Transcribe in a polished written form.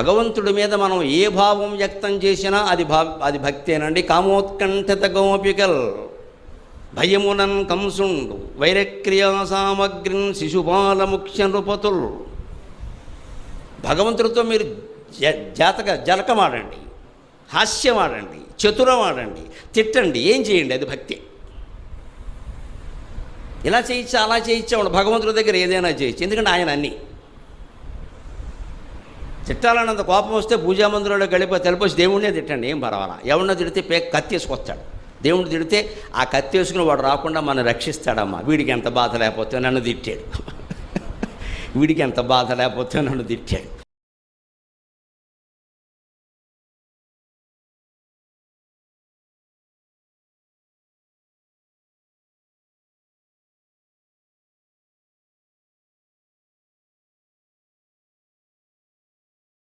భగవంతుడి మీద మనం ఏ భావం వ్యక్తం చేసినా అది భక్తేనండి. కామోత్కంఠిత గోపికల్ భయమునన్ కంసుండు వైరక్రియా సామగ్రిన్ శిశుపాల ముఖ్య నృపతుల్. భగవంతుడితో మీరు జలకమాడండి, హాస్యమాడండి, చతురమాడండి, తిట్టండి, ఏం చేయండి, అది భక్తి. ఇలా చేయించా అలా చేయించాడు భగవంతుడి దగ్గర ఏదైనా చేయొచ్చు. ఎందుకంటే ఆయన అన్నీ తిట్టాలన్నంత కోపం వస్తే పూజామందిరంలో తెలిపేసి దేవుడినే తిట్టండి, ఏం పర్వాలా. ఎవరినో తిడితే కత్తి వేసుకొస్తాడు. దేవుడిని తిడితే ఆ కత్తి వేసుకుని వాడు రాకుండా మనం రక్షిస్తాడమ్మా. వీడికి ఎంత బాధ లేకపోతే నన్ను తిట్టాడు, వీడికి ఎంత బాధ లేకపోతే నన్ను తిట్టాడు.